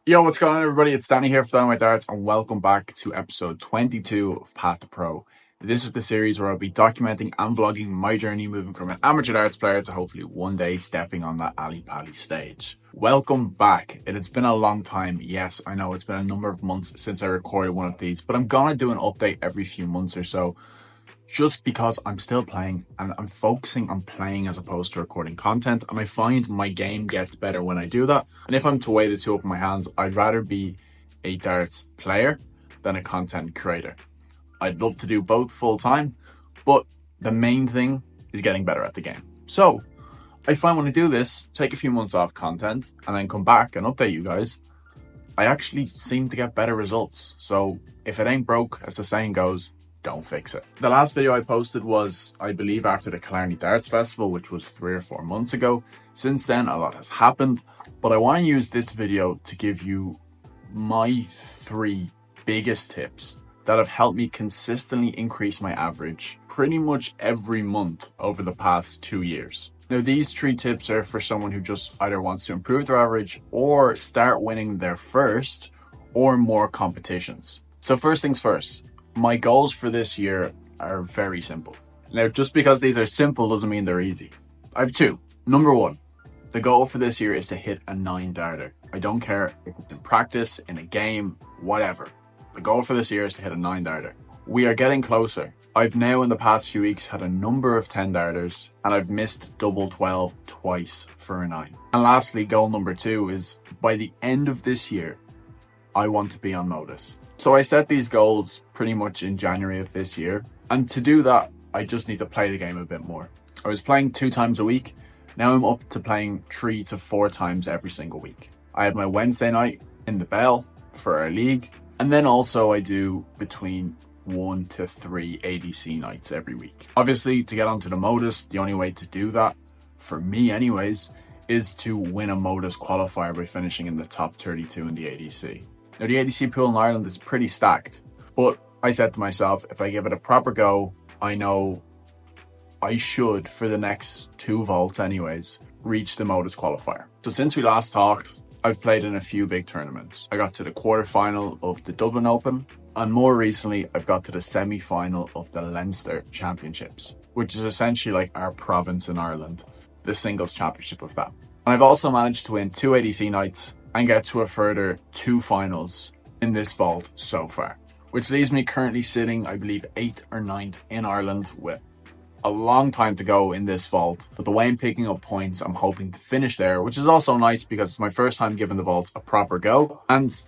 Yo, what's going on, everybody? It's Dani here for GDL Darts, and welcome back to episode 22 of Path to Pro. This is the series where I'll be documenting and vlogging my journey moving from an amateur darts player to hopefully one day stepping on that Ali Pali stage. Welcome back. It has been a long time. Yes, I know it's been a number of months since I recorded one of these, but I'm gonna do an update every few months or so, just because I'm still playing and I'm focusing on playing as opposed to recording content, and I find my game gets better when I do that. And if I'm to weigh the two up in my hands, I'd rather be a darts player than a content creator. I'd love to do both full time, but the main thing is getting better at the game. So I find when I do this, take a few months off content and then come back and update you guys, I actually seem to get better results. So if it ain't broke, as the saying goes, don't fix it. The last video I posted was, I believe, after the Killarney Darts Festival, which was 3 or 4 months ago. Since then, a lot has happened, but I want to use this video to give you my 3 biggest tips that have helped me consistently increase my average pretty much every month over the past 2 years. Now, these 3 tips are for someone who just either wants to improve their average or start winning their first or more competitions. So first things first, my goals for this year are very simple. Now, just because these are simple doesn't mean they're easy. I have 2. Number 1, the goal for this year is to hit a 9 darter. I don't care if it's in practice, in a game, whatever. The goal for this year is to hit a 9 darter. We are getting closer. I've now in the past few weeks had a number of 10 darters and I've missed double 12 twice for a 9. And lastly, goal number 2 is by the end of this year, I want to be on Modus. So I set these goals pretty much in January of this year. And to do that, I just need to play the game a bit more. I was playing 2 times a week. Now I'm up to playing 3 to 4 times every single week. I have my Wednesday night in the Bell for our league. And then also I do between 1 to 3 ADC nights every week. Obviously, to get onto the Modus, the only way to do that, for me anyways, is to win a Modus qualifier by finishing in the top 32 in the ADC. Now, the ADC pool in Ireland is pretty stacked, but I said to myself, if I give it a proper go, I know I should, for the next 2 vaults anyways, reach the Modus qualifier. So since we last talked, I've played in a few big tournaments. I got to the quarterfinal of the Dublin Open, and more recently, I've got to the semi-final of the Leinster Championships, which is essentially like our province in Ireland, the singles championship of that. And I've also managed to win 2 ADC nights and get to a further 2 finals in this vault so far, which leaves me currently sitting, I believe, 8th or 9th in Ireland with a long time to go in this vault. But the way I'm picking up points, I'm hoping to finish there, which is also nice because it's my first time giving the vault a proper go. And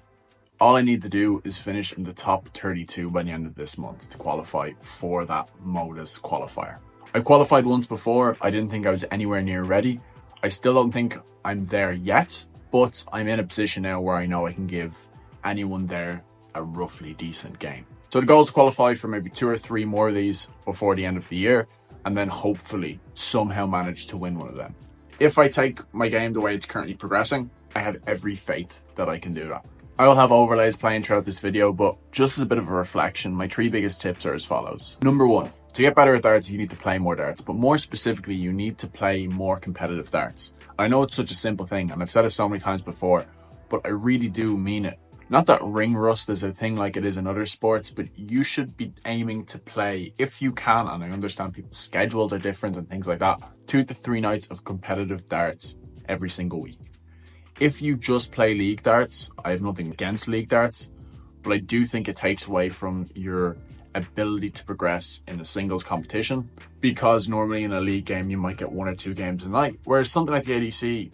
all I need to do is finish in the top 32 by the end of this month to qualify for that Modus qualifier. I qualified once before. I didn't think I was anywhere near ready. I still don't think I'm there yet, but I'm in a position now where I know I can give anyone there a roughly decent game. So the goal is to qualify for maybe 2 or 3 more of these before the end of the year, and then hopefully somehow manage to win one of them. If I take my game the way it's currently progressing, I have every faith that I can do that. I will have overlays playing throughout this video, but just as a bit of a reflection, my 3 biggest tips are as follows. Number 1, to get better at darts, you need to play more darts, but more specifically, you need to play more competitive darts. I know it's such a simple thing, and I've said it so many times before, but I really do mean it. Not that ring rust is a thing like it is in other sports, but you should be aiming to play, if you can, and I understand people's schedules are different and things like that, 2 to 3 nights of competitive darts every single week. If you just play league darts, I have nothing against league darts, but I do think it takes away from your ability to progress in a singles competition, because normally in a league game you might get 1 or 2 games a night, whereas something like the ADC,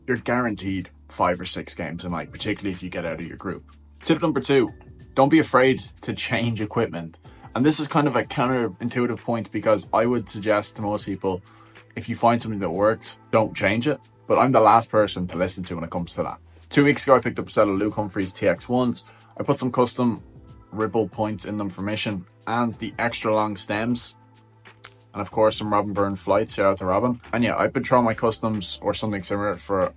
you're guaranteed 5 or 6 games a night, particularly if you get out of your group. Tip number 2, don't be afraid to change equipment. And this is kind of a counterintuitive point, because I would suggest to most people, if you find something that works, don't change it. But I'm the last person to listen to when it comes to that. 2 weeks ago, I picked up a set of Luke Humphreys TX1s. I put some custom ripple points in them for mission and the extra long stems. And of course, some Robin Byrne flights. Shout out to Robin. And yeah, I've been throwing my customs or something similar for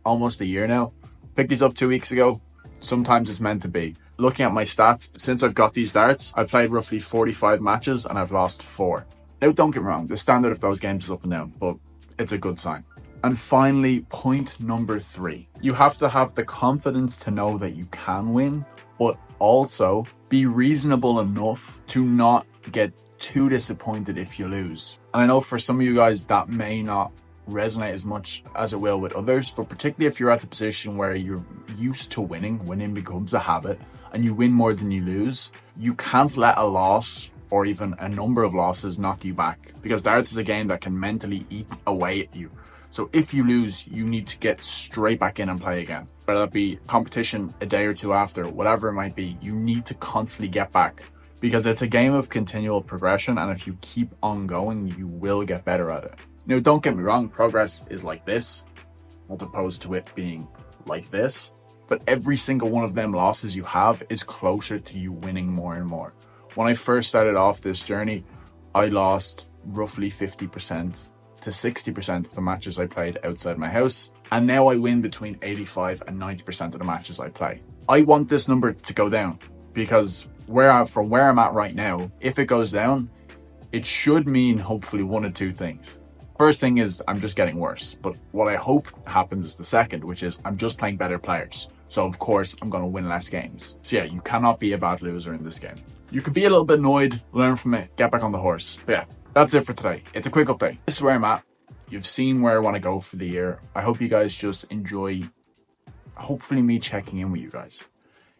almost a year now. Picked these up 2 weeks ago. Sometimes it's meant to be. Looking at my stats, since I've got these darts, I've played roughly 45 matches and I've lost 4. Now, don't get me wrong, the standard of those games is up and down, but it's a good sign. And finally, point number 3. You have to have the confidence to know that you can win, but also be reasonable enough to not get too disappointed if you lose. And I know for some of you guys that may not resonate as much as it will with others, but particularly if you're at the position where you're used to winning becomes a habit, and you win more than you lose, you can't let a loss or even a number of losses knock you back, because darts is a game that can mentally eat away at you. So if you lose, you need to get straight back in and play again. Whether that be competition a day or two after, whatever it might be, you need to constantly get back, because it's a game of continual progression, and if you keep on going, you will get better at it. Now, don't get me wrong, progress is like this, as opposed to it being like this. But every single one of them losses you have is closer to you winning more and more. When I first started off this journey, I lost roughly 50% to 60% of the matches I played outside my house. And now I win between 85 and 90% of the matches I play. I want this number to go down, because from where I'm at right now, if it goes down, it should mean hopefully one of two things. First thing is I'm just getting worse, but what I hope happens is the second, which is I'm just playing better players. So of course I'm going to win less games. So yeah, you cannot be a bad loser in this game. You could be a little bit annoyed, learn from it, get back on the horse. But yeah, that's it for today. It's a quick update. This is where I'm at. You've seen where I want to go for the year. I hope you guys just enjoy, hopefully, me checking in with you guys.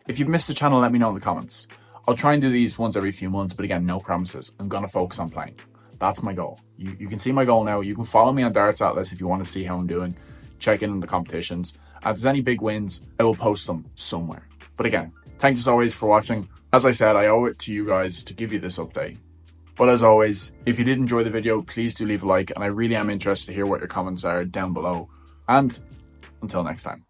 If you've missed the channel, let me know in the comments. I'll try and do these once every few months, but again, no promises. I'm going to focus on playing. That's my goal. You can see my goal now. You can follow me on Darts Atlas if you want to see how I'm doing. Check in on the competitions. If there's any big wins, I will post them somewhere. But again, thanks as always for watching. As I said, I owe it to you guys to give you this update. But as always, if you did enjoy the video, please do leave a like, and I really am interested to hear what your comments are down below. And until next time.